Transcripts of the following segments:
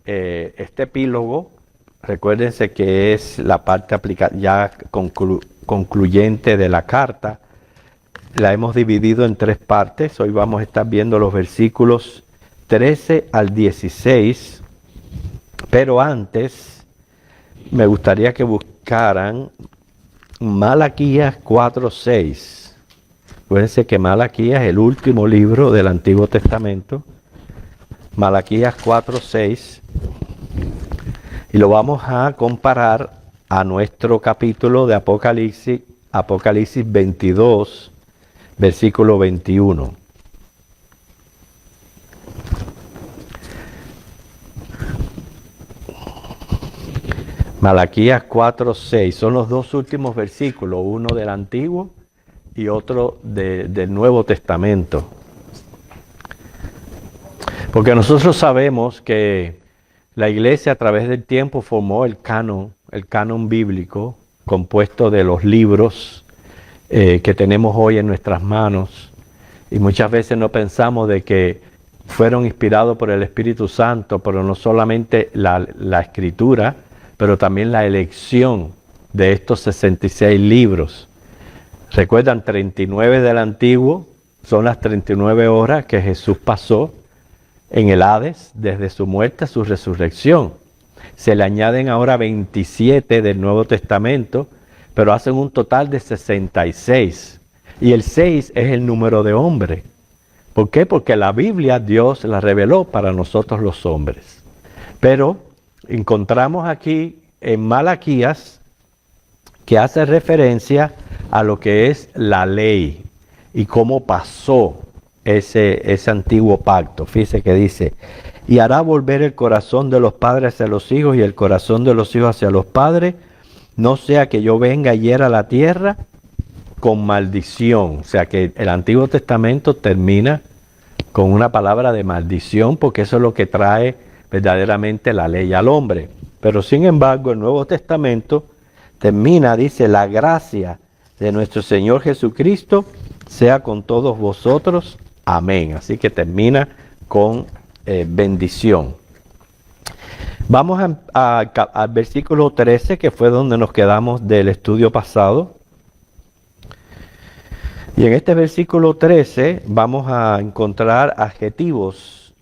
este epílogo, recuérdense que es la parte ya concluyente de la carta. La hemos dividido en tres partes. Hoy vamos a estar viendo los versículos 13 al 16. Pero antes, me gustaría que buscaran Malaquías 4:6. Acuérdense que Malaquías es el último libro del Antiguo Testamento. Malaquías 4:6. Y lo vamos a comparar a nuestro capítulo de Apocalipsis, Apocalipsis 22, versículo 21. Malaquías 4:6. Son los dos últimos versículos, uno del Antiguo y otro del Nuevo Testamento. Porque nosotros sabemos que la iglesia a través del tiempo formó el canon bíblico, compuesto de los libros que tenemos hoy en nuestras manos. Y muchas veces no pensamos de que fueron inspirados por el Espíritu Santo, pero no solamente la escritura, pero también la elección de estos 66 libros. Recuerdan, 39 del Antiguo son las 39 horas que Jesús pasó en el Hades, desde su muerte a su resurrección. Se le añaden ahora 27 del Nuevo Testamento, pero hacen un total de 66. Y el 6 es el número de hombre. ¿Por qué? Porque la Biblia Dios la reveló para nosotros los hombres. Pero encontramos aquí en Malaquías que hace referencia a lo que es la ley y cómo pasó ese antiguo pacto. Fíjese que dice: y hará volver el corazón de los padres hacia los hijos y el corazón de los hijos hacia los padres, no sea que yo venga y hiera la tierra con maldición. O sea que el Antiguo Testamento termina con una palabra de maldición, porque eso es lo que trae verdaderamente la ley al hombre. Pero sin embargo el Nuevo Testamento termina, dice: la gracia de nuestro Señor Jesucristo sea con todos vosotros. Amén. Así que termina con bendición. Vamos al versículo 13, que fue donde nos quedamos del estudio pasado. Y en este versículo 13 vamos a encontrar adjetivos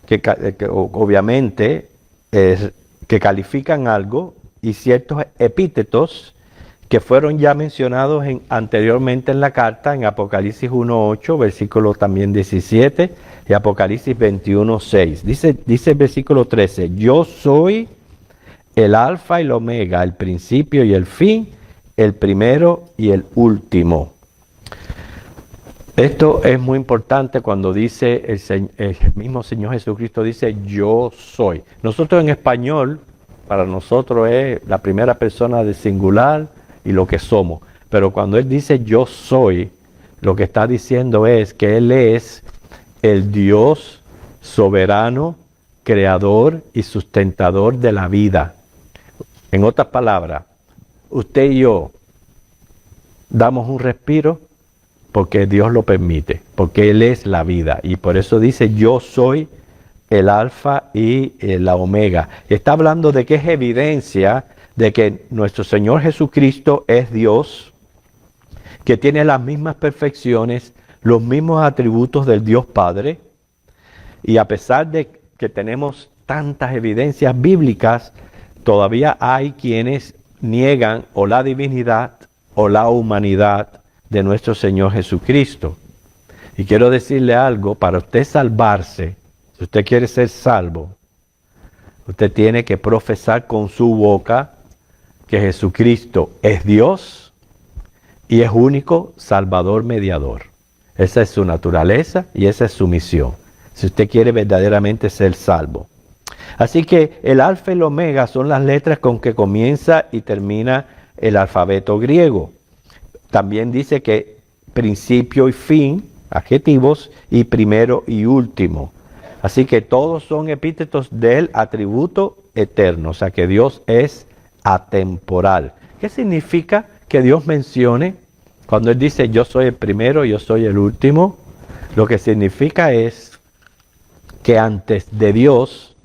que obviamente que califican algo, y ciertos epítetos que fueron ya mencionados anteriormente en la carta, en Apocalipsis 1:8, versículo también 17, y Apocalipsis 21:6. Dice el versículo 13: yo soy el alfa y el omega, el principio y el fin, el primero y el último. Esto es muy importante cuando dice el mismo Señor Jesucristo, dice yo soy. Nosotros en español, para nosotros es la primera persona del singular y lo que somos. Pero cuando Él dice yo soy, lo que está diciendo es que Él es el Dios soberano, creador y sustentador de la vida. En otras palabras, usted y yo damos un respiro porque Dios lo permite, porque Él es la vida. Y por eso dice yo soy el alfa y la omega. Está hablando de que es evidencia de que nuestro Señor Jesucristo es Dios, que tiene las mismas perfecciones, los mismos atributos del Dios Padre. Y a pesar de que tenemos tantas evidencias bíblicas, todavía hay quienes niegan o la divinidad o la humanidad de nuestro Señor Jesucristo. Y quiero decirle algo: para usted salvarse, si usted quiere ser salvo, usted tiene que profesar con su boca que Jesucristo es Dios y es único Salvador mediador. Esa es su naturaleza y esa es su misión, si usted quiere verdaderamente ser salvo. Así que el alfa y el omega son las letras con que comienza y termina el alfabeto griego. También dice que principio y fin, adjetivos, y primero y último. Así que todos son epítetos del atributo eterno, o sea que Dios es atemporal. ¿Qué significa que Dios mencione cuando Él dice yo soy el primero, yo soy el último? Lo que significa es que antes de Dios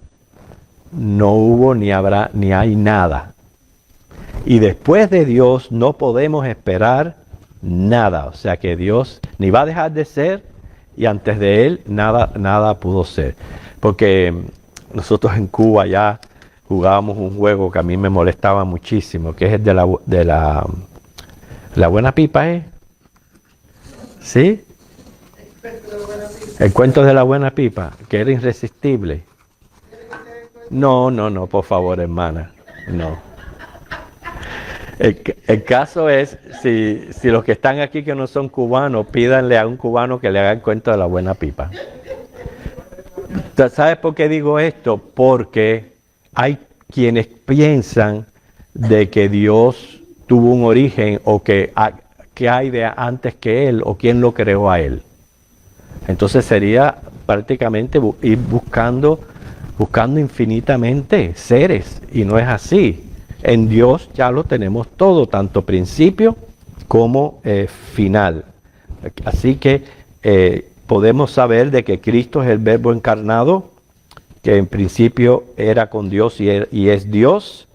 no hubo ni habrá ni hay nada. Y después de Dios no podemos esperar nada. O sea que Dios ni va a dejar de ser y antes de Él nada pudo ser. Porque nosotros en Cuba ya jugábamos un juego que a mí me molestaba muchísimo, que es el de la buena pipa, ¿eh? ¿Sí? El cuento de la buena pipa, que era irresistible. No, por favor, hermana, no. El caso es, si los que están aquí que no son cubanos, pídanle a un cubano que le haga el cuento de la buena pipa. ¿Sabes por qué digo esto? Porque hay quienes piensan de que Dios tuvo un origen o que hay de antes que Él o quién lo creó a Él. Entonces sería prácticamente ir buscando infinitamente seres y no es así. En Dios ya lo tenemos todo, tanto principio como final. Así que podemos saber de que Cristo es el Verbo encarnado, que en principio era con Dios y es Dios,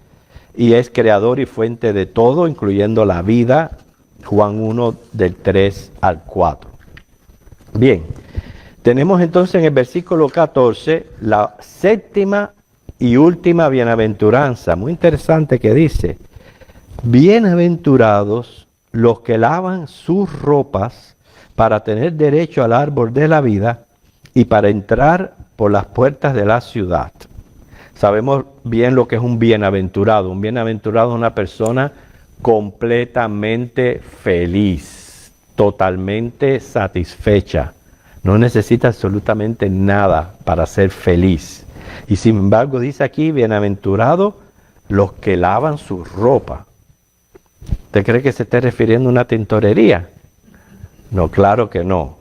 y es creador y fuente de todo, incluyendo la vida, Juan 1, del 3 al 4. Bien, tenemos entonces en el versículo 14 la séptima y última bienaventuranza, muy interesante, que dice: bienaventurados los que lavan sus ropas para tener derecho al árbol de la vida y para entrar por las puertas de la ciudad. Sabemos bien lo que es un bienaventurado. Un bienaventurado es una persona completamente feliz, totalmente satisfecha. No necesita absolutamente nada para ser feliz. Y sin embargo dice aquí, bienaventurados los que lavan su ropa. ¿Usted cree que se esté refiriendo a una tintorería? No, claro que no.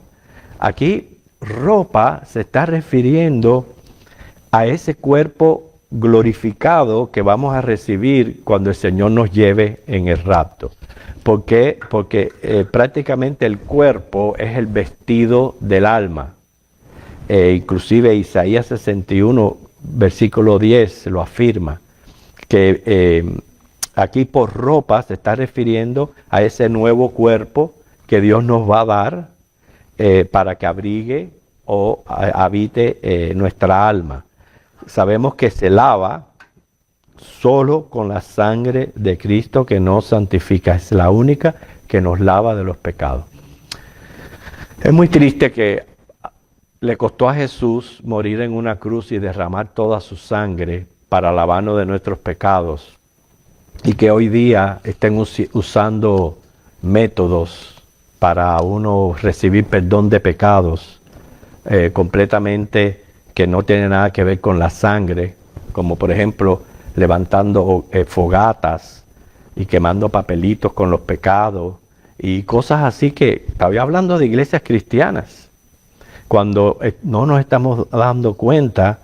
Aquí ropa se está refiriendo a ese cuerpo glorificado que vamos a recibir cuando el Señor nos lleve en el rapto. ¿Por qué? Porque prácticamente el cuerpo es el vestido del alma. Inclusive Isaías 61, versículo 10 lo afirma, que aquí por ropa se está refiriendo a ese nuevo cuerpo que Dios nos va a dar para que abrigue o habite nuestra alma. Sabemos que se lava solo con la sangre de Cristo que nos santifica. Es la única que nos lava de los pecados. Es muy triste que le costó a Jesús morir en una cruz y derramar toda su sangre para lavarnos de nuestros pecados. Y que hoy día estén usando métodos para uno recibir perdón de pecados completamente que no tiene nada que ver con la sangre, como por ejemplo levantando fogatas y quemando papelitos con los pecados y cosas así, que estaba hablando de iglesias cristianas, cuando no nos estamos dando cuenta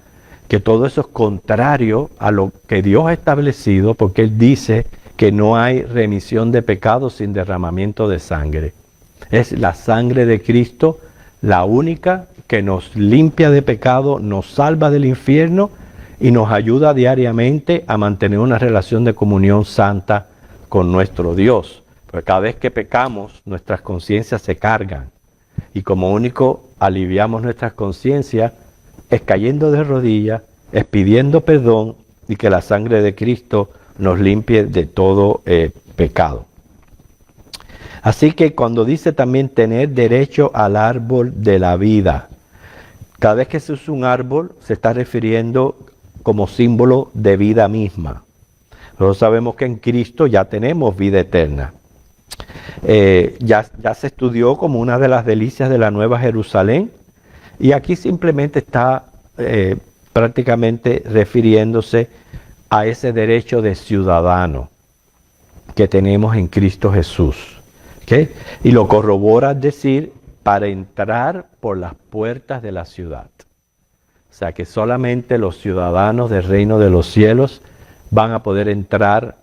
que todo eso es contrario a lo que Dios ha establecido, porque Él dice que no hay remisión de pecados sin derramamiento de sangre. Es la sangre de Cristo la única que nos limpia de pecado, nos salva del infierno y nos ayuda diariamente a mantener una relación de comunión santa con nuestro Dios. Porque cada vez que pecamos, nuestras conciencias se cargan. Y como único aliviamos nuestras conciencias es cayendo de rodillas, es pidiendo perdón y que la sangre de Cristo nos limpie de todo pecado. Así que cuando dice también tener derecho al árbol de la vida, cada vez que se usa un árbol se está refiriendo como símbolo de vida misma. Nosotros sabemos que en Cristo ya tenemos vida eterna. Ya se estudió como una de las delicias de la Nueva Jerusalén, y aquí simplemente está prácticamente refiriéndose a ese derecho de ciudadano que tenemos en Cristo Jesús. ¿Okay? Y lo corrobora al decir, para entrar por las puertas de la ciudad. O sea que solamente los ciudadanos del reino de los cielos van a poder entrar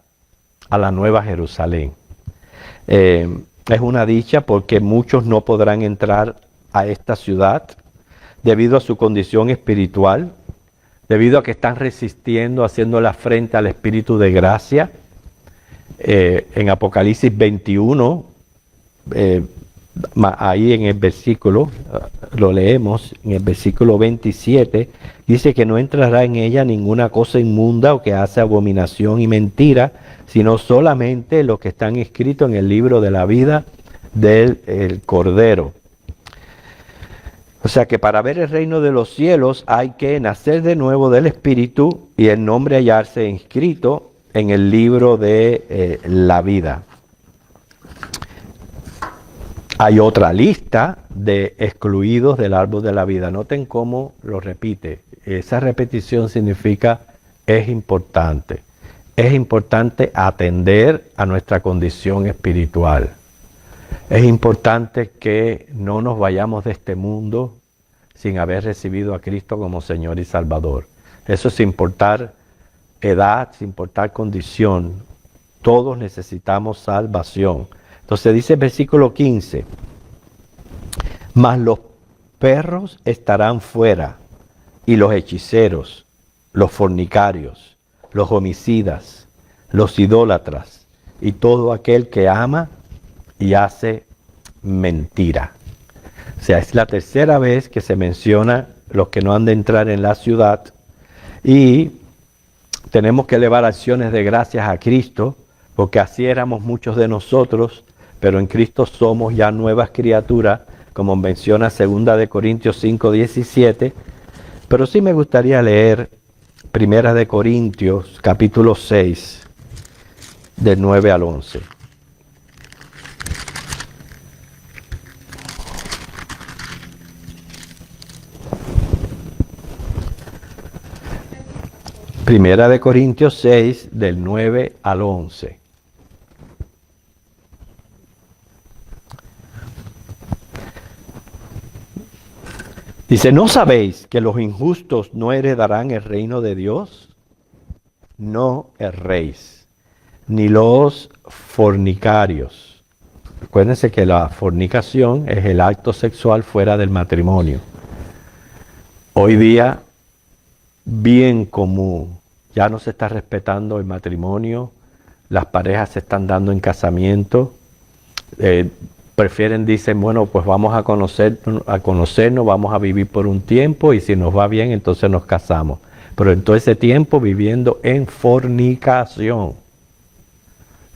a la Nueva Jerusalén. Es una dicha porque muchos no podrán entrar a esta ciudad debido a su condición espiritual, debido a que están resistiendo, haciendo la frente al Espíritu de gracia. En Apocalipsis 21, ahí en el versículo, lo leemos, en el versículo 27, dice que no entrará en ella ninguna cosa inmunda o que hace abominación y mentira, sino solamente los que están escritos en el libro de la vida del Cordero. O sea que para ver el reino de los cielos hay que nacer de nuevo del Espíritu y el nombre hallarse inscrito en el libro de la vida. Hay otra lista de excluidos del árbol de la vida. Noten cómo lo repite. Esa repetición significa es importante. Es importante atender a nuestra condición espiritual. Es importante que no nos vayamos de este mundo sin haber recibido a Cristo como Señor y Salvador. Eso sin importar edad, sin importar condición. Todos necesitamos salvación. Entonces dice el versículo 15, mas los perros estarán fuera, y los hechiceros, los fornicarios, los homicidas, los idólatras, y todo aquel que ama y hace mentira. O sea, es la tercera vez que se menciona los que no han de entrar en la ciudad, y tenemos que elevar acciones de gracias a Cristo, porque así éramos muchos de nosotros, pero en Cristo somos ya nuevas criaturas, como menciona 2 de Corintios 5:17. Pero sí me gustaría leer 1 de Corintios capítulo 6, del 9 al 11. Primera de Corintios 6, del 9 al 11. Dice, ¿no sabéis que los injustos no heredarán el reino de Dios? No erréis, ni los fornicarios. Acuérdense que la fornicación es el acto sexual fuera del matrimonio. Hoy día, bien común, ya no se está respetando el matrimonio, las parejas se están dando en casamiento, prefieren, dicen, bueno, pues vamos a conocernos, vamos a vivir por un tiempo y si nos va bien, entonces nos casamos. Pero en todo ese tiempo viviendo en fornicación.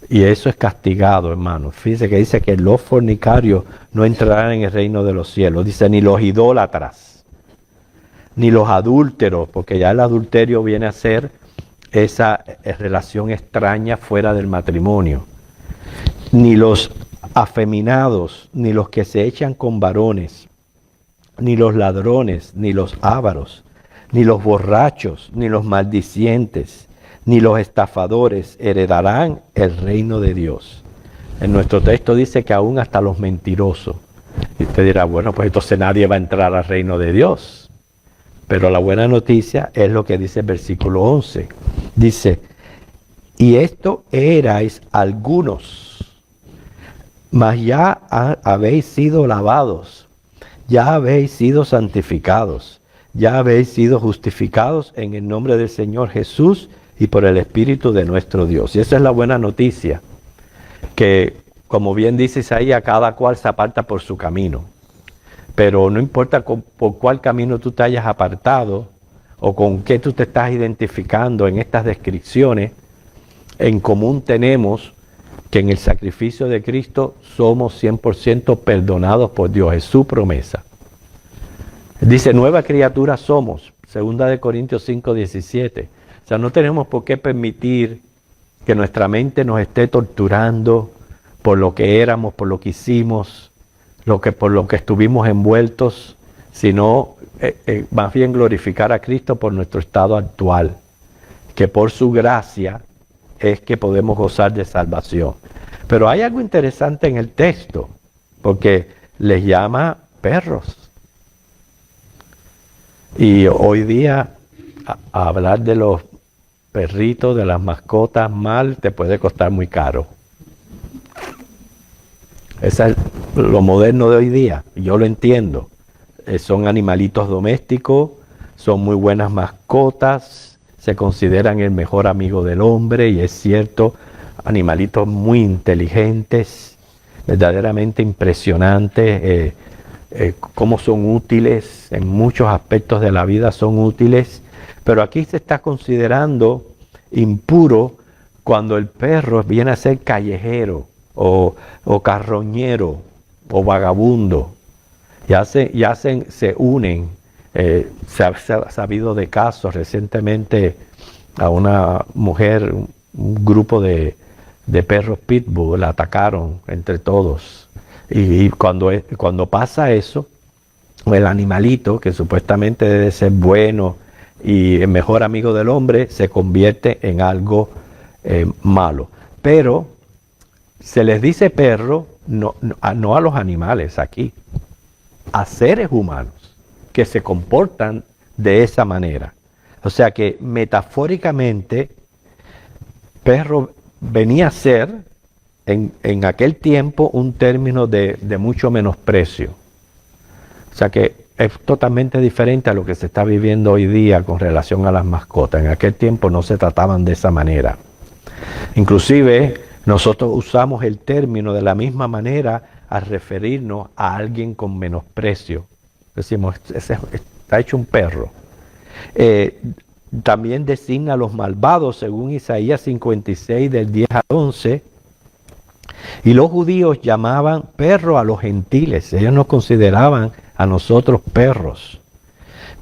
Y eso es castigado, hermano. Fíjense que dice que los fornicarios no entrarán en el reino de los cielos. Dice, ni los idólatras, ni los adúlteros, porque ya el adulterio viene a ser esa relación extraña fuera del matrimonio. Ni los afeminados, ni los que se echan con varones, ni los ladrones, ni los ávaros, ni los borrachos, ni los maldicientes, ni los estafadores heredarán el reino de Dios. En nuestro texto dice que aún hasta los mentirosos. Y usted dirá, bueno, pues entonces nadie va a entrar al reino de Dios. Pero la buena noticia es lo que dice el versículo 11. Dice, y esto erais algunos, mas ya habéis sido lavados, ya habéis sido santificados, ya habéis sido justificados en el nombre del Señor Jesús y por el Espíritu de nuestro Dios. Y esa es la buena noticia, que como bien dice Isaías, cada cual se aparta por su camino. Pero no importa por cuál camino tú te hayas apartado o con qué tú te estás identificando en estas descripciones, en común tenemos que en el sacrificio de Cristo somos 100% perdonados por Dios, es su promesa. Dice, nueva criatura somos, 2 de Corintios 5:17. O sea, no tenemos por qué permitir que nuestra mente nos esté torturando por lo que éramos, por lo que hicimos, por lo que estuvimos envueltos, sino más bien glorificar a Cristo por nuestro estado actual, que por su gracia es que podemos gozar de salvación. Pero hay algo interesante en el texto, porque les llama perros. Y hoy día a hablar de los perritos, de las mascotas mal, te puede costar muy caro. Eso es lo moderno de hoy día, yo lo entiendo. Son animalitos domésticos, son muy buenas mascotas, se consideran el mejor amigo del hombre, y es cierto, animalitos muy inteligentes, verdaderamente impresionantes, cómo son útiles, en muchos aspectos de la vida son útiles, pero aquí se está considerando impuro cuando el perro viene a ser callejero o carroñero o vagabundo. Se unen. Se ha sabido de casos recientemente a una mujer, un grupo de perros pitbull, la atacaron entre todos. Y cuando pasa eso, el animalito, que supuestamente debe ser bueno y el mejor amigo del hombre, se convierte en algo malo. Pero se les dice perro no a los animales aquí, a seres humanos que se comportan de esa manera. O sea que metafóricamente, perro venía a ser en aquel tiempo un término de mucho menosprecio. O sea que es totalmente diferente a lo que se está viviendo hoy día con relación a las mascotas. En aquel tiempo no se trataban de esa manera. Inclusive nosotros usamos el término de la misma manera al referirnos a alguien con menosprecio. Decimos, está hecho un perro. También designa a los malvados, según Isaías 56, del 10 al 11. Y los judíos llamaban perro a los gentiles. Ellos nos consideraban a nosotros perros.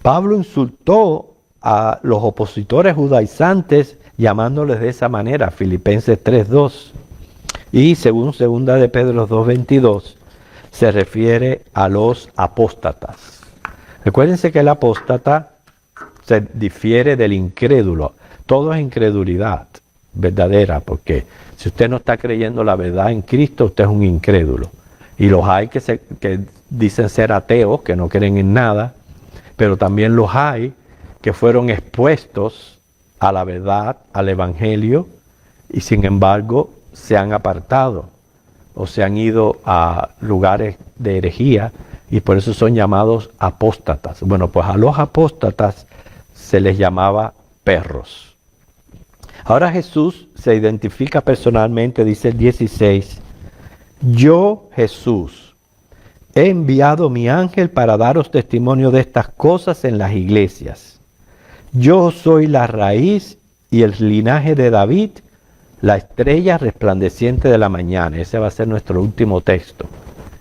Pablo insultó a los opositores judaizantes llamándoles de esa manera, Filipenses 3:2. Y según 2 de Pedro 2:22, se refiere a los apóstatas. Recuérdense que el apóstata se difiere del incrédulo. Todo es incredulidad verdadera, porque si usted no está creyendo la verdad en Cristo, usted es un incrédulo. Y los hay que dicen ser ateos, que no creen en nada, pero también los hay que fueron expuestos a la verdad, al evangelio, y sin embargo se han apartado o se han ido a lugares de herejía, y por eso son llamados apóstatas. Bueno, pues a los apóstatas se les llamaba perros. Ahora Jesús se identifica personalmente, dice el 16, yo, Jesús, he enviado mi ángel para daros testimonio de estas cosas en las iglesias. Yo soy la raíz y el linaje de David, la estrella resplandeciente de la mañana. Ese va a ser nuestro último texto,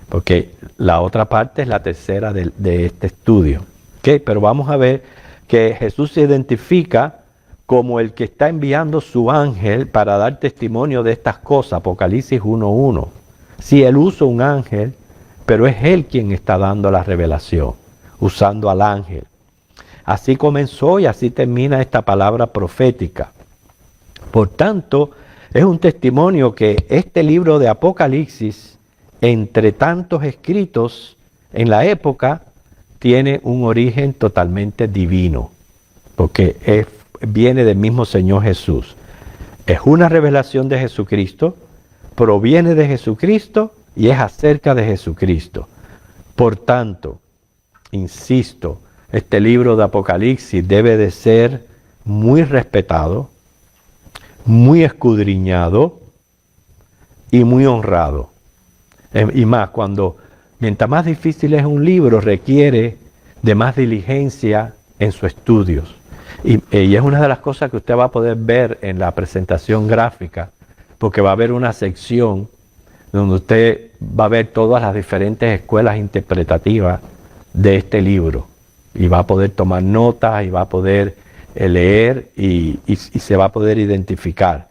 porque la otra parte es la tercera de este estudio. ¿Okay? Pero vamos a ver que Jesús se identifica como el que está enviando su ángel para dar testimonio de estas cosas, Apocalipsis 1:1. Sí, él usa un ángel, pero es él quien está dando la revelación, usando al ángel. Así comenzó y así termina esta palabra profética. Por tanto, es un testimonio que este libro de Apocalipsis, entre tantos escritos en la época, tiene un origen totalmente divino, porque viene del mismo Señor Jesús. Es una revelación de Jesucristo, proviene de Jesucristo y es acerca de Jesucristo. Por tanto, insisto, este libro de Apocalipsis debe de ser muy respetado, muy escudriñado y muy honrado. Y más mientras más difícil es un libro, requiere de más diligencia en sus estudios. Y es una de las cosas que usted va a poder ver en la presentación gráfica, porque va a haber una sección donde usted va a ver todas las diferentes escuelas interpretativas de este libro. Y va a poder tomar notas y va a poder leer y se va a poder identificar.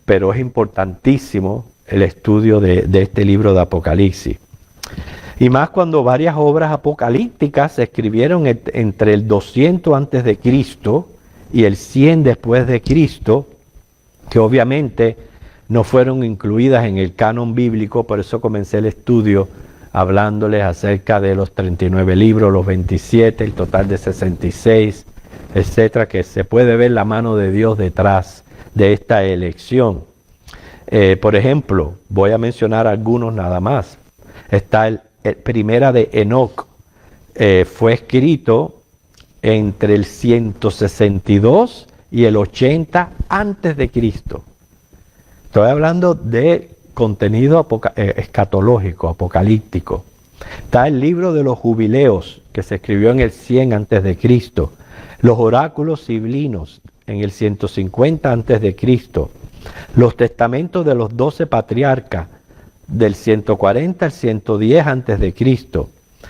Pero es importantísimo el estudio de este libro de Apocalipsis. Y más cuando varias obras apocalípticas se escribieron entre el 200 antes de Cristo y el 100 después de Cristo, que obviamente no fueron incluidas en el canon bíblico. Por eso comencé el estudio hablándoles acerca de los 39 libros, los 27, el total de 66, etcétera, que se puede ver la mano de Dios detrás de esta elección. Por ejemplo, voy a mencionar algunos nada más. Está el Primera de Enoc, fue escrito entre el 162 y el 80 antes de Cristo. Estoy hablando de contenido escatológico, apocalíptico. Está el libro de los jubileos, que se escribió en el 100 antes de Cristo. Los oráculos siblinos en el 150 antes de Cristo. Los testamentos de los 12 patriarcas del 140 al 110 antes de Cristo.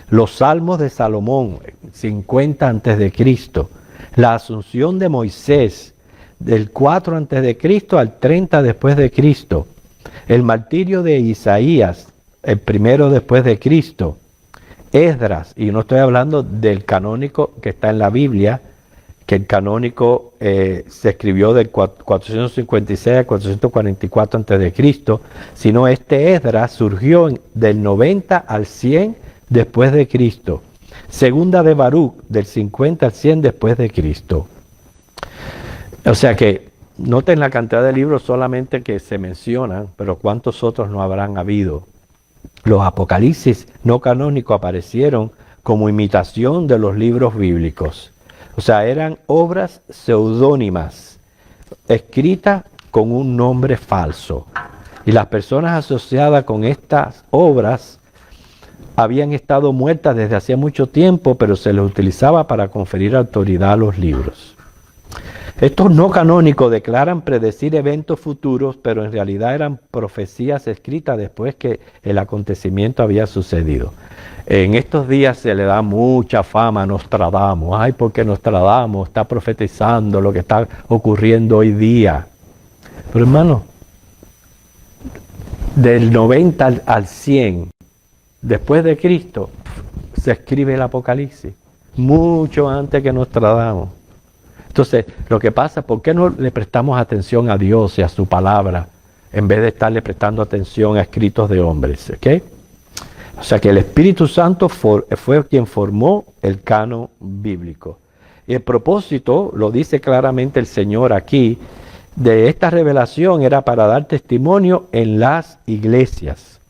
Los salmos de Salomón 50 antes de Cristo. La asunción de Moisés del 4 antes de Cristo al 30 después de Cristo. El martirio de Isaías, el primero después de Cristo. Esdras, y no estoy hablando del canónico que está en la Biblia, que el canónico se escribió del 456 al 444 antes de Cristo, sino este Esdras surgió del 90 al 100 después de Cristo. Segunda de Baruch, del 50 al 100 después de Cristo. O sea que, noten la cantidad de libros solamente que se mencionan, pero cuántos otros no habrán habido. Los apocalipsis no canónicos aparecieron como imitación de los libros bíblicos. O sea, eran obras seudónimas, escritas con un nombre falso. Y las personas asociadas con estas obras habían estado muertas desde hacía mucho tiempo, pero se les utilizaba para conferir autoridad a los libros. Estos no canónicos declaran predecir eventos futuros, pero en realidad eran profecías escritas después que el acontecimiento había sucedido. En estos días se le da mucha fama a Nostradamus. Ay, porque Nostradamus está profetizando lo que está ocurriendo hoy día. Pero hermano, del 90 al 100 después de Cristo se escribe el Apocalipsis, mucho antes que Nostradamus. Entonces, lo que pasa, ¿por qué no le prestamos atención a Dios y a su palabra en vez de estarle prestando atención a escritos de hombres? ¿Okay? O sea que el Espíritu Santo fue quien formó el canon bíblico. Y el propósito, lo dice claramente el Señor aquí, de esta revelación era para dar testimonio en las iglesias.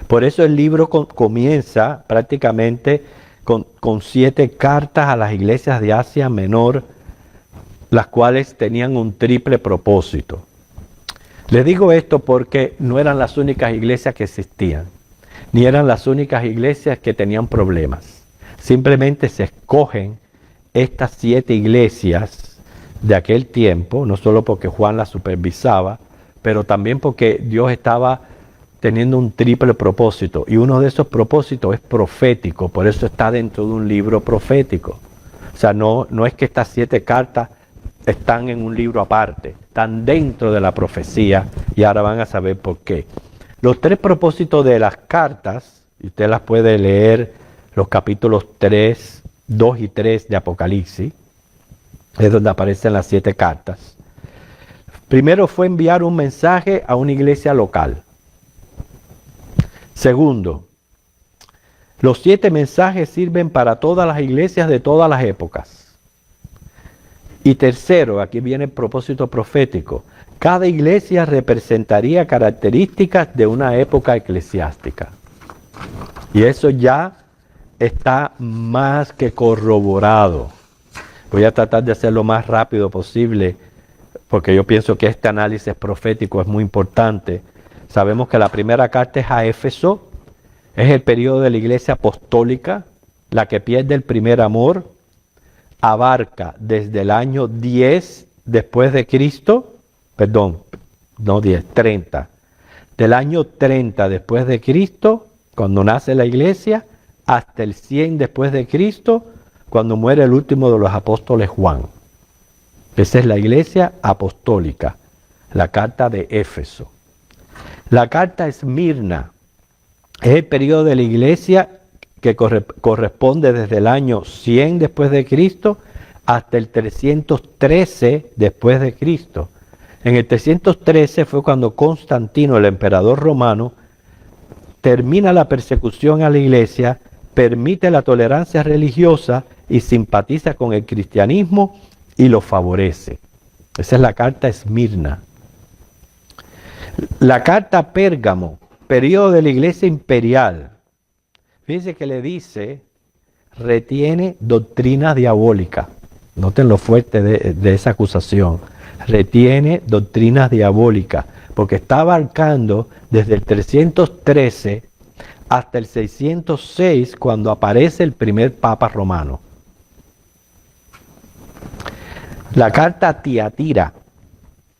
Por eso el libro comienza prácticamente con 7 cartas a las iglesias de Asia Menor, las cuales tenían un triple propósito. Les digo esto porque no eran las únicas iglesias que existían, ni eran las únicas iglesias que tenían problemas. Simplemente se escogen estas 7 iglesias de aquel tiempo, no solo porque Juan las supervisaba, pero también porque Dios estaba teniendo un triple propósito, y uno de esos propósitos es profético, por eso está dentro de un libro profético. O sea, no es que estas 7 cartas están en un libro aparte, están dentro de la profecía, y ahora van a saber por qué. Los 3 propósitos de las cartas, y usted las puede leer, los capítulos 3, 2 y 3 de Apocalipsis, es donde aparecen las 7 cartas. Primero fue enviar un mensaje a una iglesia local. Segundo, los 7 mensajes sirven para todas las iglesias de todas las épocas. Y tercero, aquí viene el propósito profético, cada iglesia representaría características de una época eclesiástica. Y eso ya está más que corroborado. Voy a tratar de hacer lo más rápido posible, porque yo pienso que este análisis profético es muy importante. Sabemos que la primera carta es a Éfeso, es el periodo de la iglesia apostólica, la que pierde el primer amor, abarca desde el año 10 después de Cristo, perdón, no 10, 30, del año 30 después de Cristo, cuando nace la iglesia, hasta el 100 después de Cristo, cuando muere el último de los apóstoles Juan. Esa es la iglesia apostólica, la carta de Éfeso. La carta Esmirna es el periodo de la iglesia que corresponde desde el año 100 después de Cristo hasta el 313 después de Cristo. En el 313 fue cuando Constantino, el emperador romano, termina la persecución a la iglesia, permite la tolerancia religiosa y simpatiza con el cristianismo y lo favorece. Esa es la carta Esmirna. La carta Pérgamo, periodo de la iglesia imperial. Fíjense que le dice retiene doctrina diabólica. Noten lo fuerte de esa acusación. Retiene doctrinas diabólicas, porque está abarcando desde el 313 hasta el 606, cuando aparece el primer Papa romano. La carta a Tiatira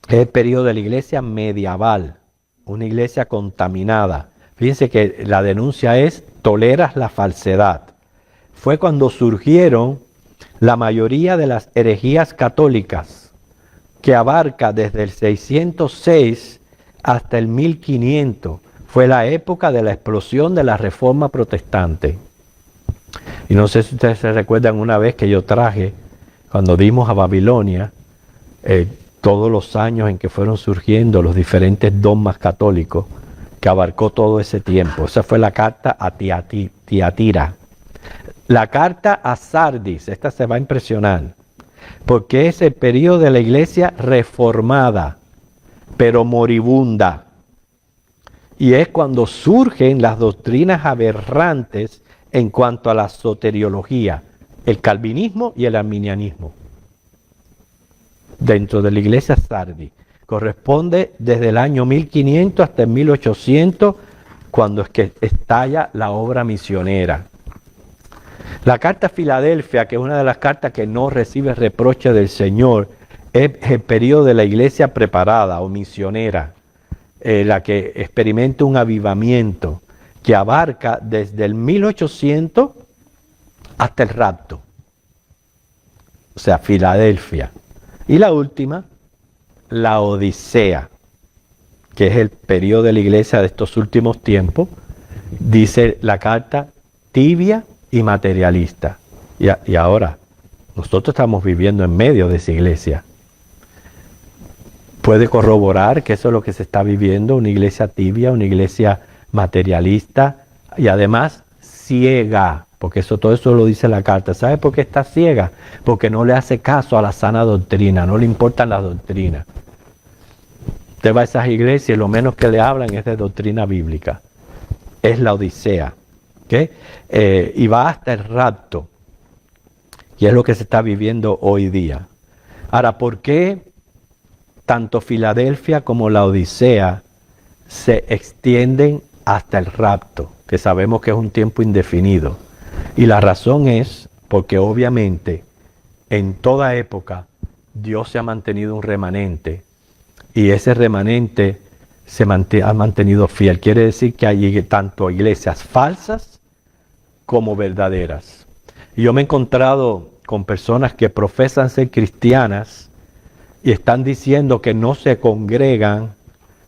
es el periodo de la iglesia medieval, una iglesia contaminada. Fíjense que la denuncia es: toleras la falsedad. Fue cuando surgieron la mayoría de las herejías católicas, que abarca desde el 606 hasta el 1500. Fue la época de la explosión de la Reforma Protestante. Y no sé si ustedes se recuerdan una vez que yo traje, cuando dimos a Babilonia, todos los años en que fueron surgiendo los diferentes dogmas católicos, que abarcó todo ese tiempo. Esa fue la carta a Tiatira. La carta a Sardis, esta se va a impresionar, porque es el periodo de la iglesia reformada, pero moribunda. Y es cuando surgen las doctrinas aberrantes en cuanto a la soteriología, el calvinismo y el arminianismo. Dentro de la iglesia Sardis, corresponde desde el año 1500 hasta el 1800, cuando es que estalla la obra misionera. La carta a Filadelfia, que es una de las cartas que no recibe reproche del Señor, es el periodo de la iglesia preparada o misionera, la que experimenta un avivamiento que abarca desde el 1800 hasta el rapto. O sea, Filadelfia. Y la última, la Odisea, que es el periodo de la iglesia de estos últimos tiempos, dice la carta tibia y materialista. Y ahora, nosotros estamos viviendo en medio de esa iglesia. Puede corroborar que eso es lo que se está viviendo, una iglesia tibia, una iglesia materialista y además ciega, porque todo eso lo dice la carta. ¿Sabe por qué está ciega? Porque no le hace caso a la sana doctrina, no le importan las doctrinas. Usted va a esas iglesias y lo menos que le hablan es de doctrina bíblica. Es la Odisea. ¿Okay? Y va hasta el rapto. Y es lo que se está viviendo hoy día. Ahora, ¿por qué tanto Filadelfia como la Odisea se extienden hasta el rapto? Que sabemos que es un tiempo indefinido. Y la razón es porque obviamente en toda época Dios se ha mantenido un remanente. Y ese remanente ha mantenido fiel. Quiere decir que hay tanto iglesias falsas como verdaderas. Y yo me he encontrado con personas que profesan ser cristianas y están diciendo que no se congregan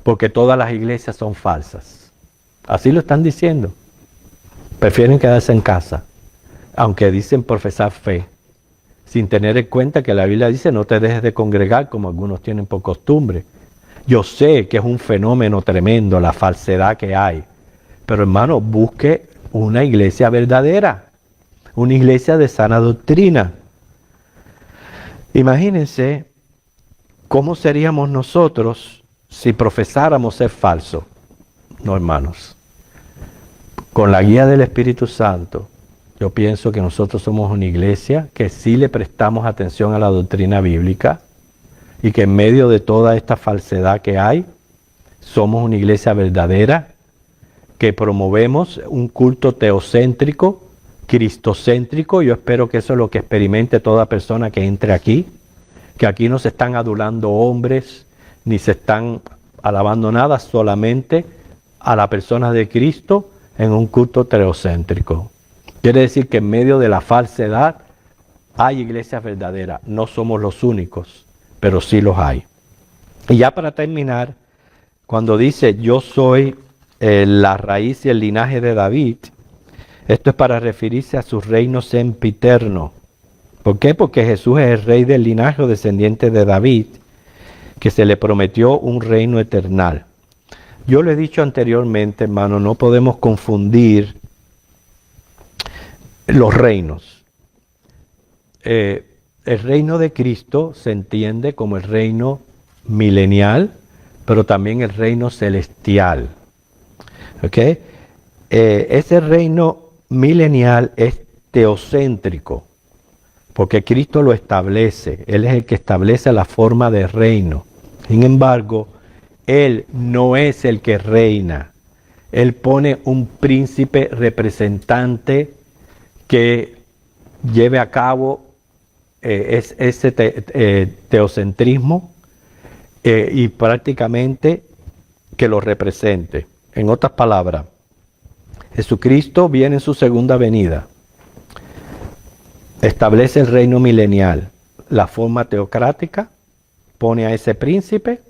porque todas las iglesias son falsas. Así lo están diciendo. Prefieren quedarse en casa, aunque dicen profesar fe, sin tener en cuenta que la Biblia dice no te dejes de congregar como algunos tienen por costumbre. Yo sé que es un fenómeno tremendo la falsedad que hay, pero hermano, busque una iglesia verdadera, una iglesia de sana doctrina. Imagínense cómo seríamos nosotros si profesáramos ser falsos. No, hermanos. Con la guía del Espíritu Santo, yo pienso que nosotros somos una iglesia que sí le prestamos atención a la doctrina bíblica y que en medio de toda esta falsedad que hay, somos una iglesia verdadera, que promovemos un culto teocéntrico, cristocéntrico. Yo espero que eso es lo que experimente toda persona que entre aquí, que aquí no se están adulando hombres, ni se están alabando nada, solamente a la persona de Cristo en un culto teocéntrico. Quiere decir que en medio de la falsedad hay iglesias verdaderas. No somos los únicos, pero sí los hay. Y ya para terminar, cuando dice yo soy la raíz y el linaje de David, esto es para referirse a su reino sempiterno. ¿Por qué? Porque Jesús es el rey del linaje o descendiente de David, que se le prometió un reino eternal. Yo lo he dicho anteriormente, hermano, no podemos confundir los reinos. El reino de Cristo se entiende como el reino milenial, pero también el reino celestial. ¿Okay? Ese reino milenial es teocéntrico, porque Cristo lo establece, Él es el que establece la forma de reino. Sin embargo, Él no es el que reina. Él pone un príncipe representante que lleve a cabo ese teocentrismo y prácticamente que lo represente. En otras palabras, Jesucristo viene en su segunda venida, establece el reino milenial, la forma teocrática, pone a ese príncipe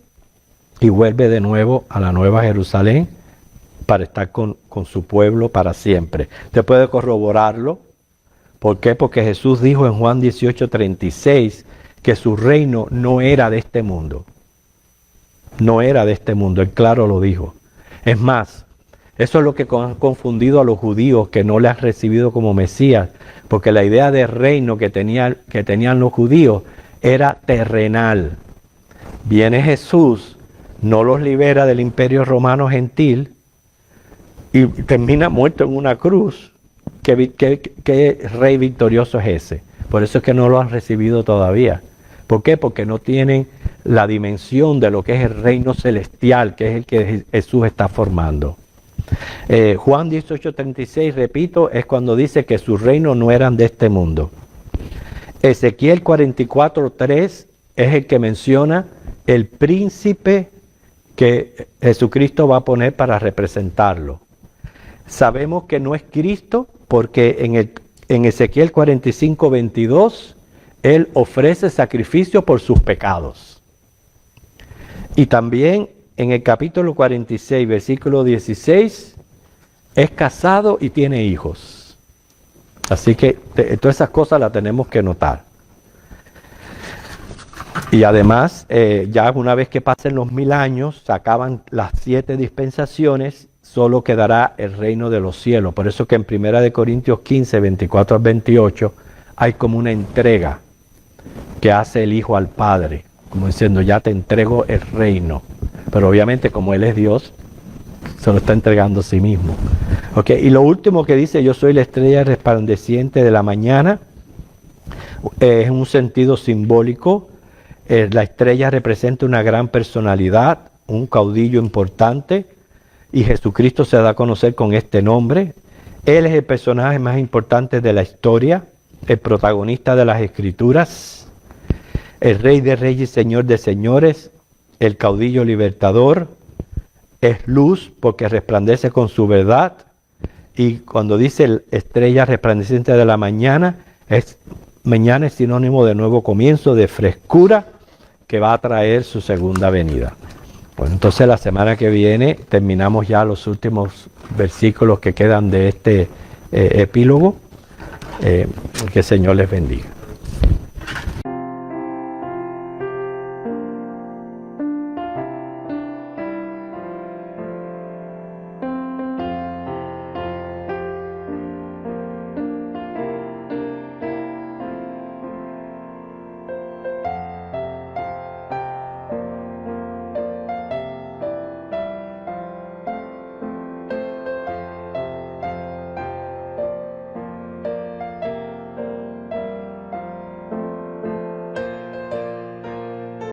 y vuelve de nuevo a la Nueva Jerusalén para estar con su pueblo para siempre. Usted puede corroborarlo. ¿Por qué? Porque Jesús dijo en Juan 18:36 que su reino no era de este mundo. No era de este mundo, Él claro lo dijo. Es más, eso es lo que ha confundido a los judíos que no le han recibido como Mesías, porque la idea de reino que tenían los judíos era terrenal. Viene Jesús, no los libera del imperio romano gentil y termina muerto en una cruz. ¿Qué rey victorioso es ese? Por eso es que no lo han recibido todavía. ¿Por qué? Porque no tienen la dimensión de lo que es el reino celestial, que es el que Jesús está formando. Juan 18:36, repito, es cuando dice que sus reinos no eran de este mundo. Ezequiel 44:3 es el que menciona el príncipe que Jesucristo va a poner para representarlo. Sabemos que no es Cristo porque en Ezequiel 45:22 Él ofrece sacrificio por sus pecados. Y también en el capítulo 46, versículo 16, es casado y tiene hijos. Así que todas esas cosas las tenemos que notar. Y además, ya una vez que pasen los 1000 años, se acaban las 7 dispensaciones, solo quedará el reino de los cielos. Por eso que en 1 Corintios 15, 24 al 28, hay como una entrega que hace el Hijo al Padre, como diciendo, ya te entrego el reino. Pero obviamente como Él es Dios, se lo está entregando a sí mismo. Okay. Y lo último que dice, yo soy la estrella resplandeciente de la mañana, es un sentido simbólico. La estrella representa una gran personalidad, un caudillo importante, y Jesucristo se da a conocer con este nombre. Él es el personaje más importante de la historia, el protagonista de las Escrituras, el Rey de Reyes y Señor de Señores, el caudillo libertador, es luz porque resplandece con su verdad, y cuando dice estrella resplandeciente de la mañana, mañana es sinónimo de nuevo comienzo, de frescura, que va a traer su segunda venida. Bueno, entonces la semana que viene terminamos ya los últimos versículos que quedan de este epílogo. Que el Señor les bendiga.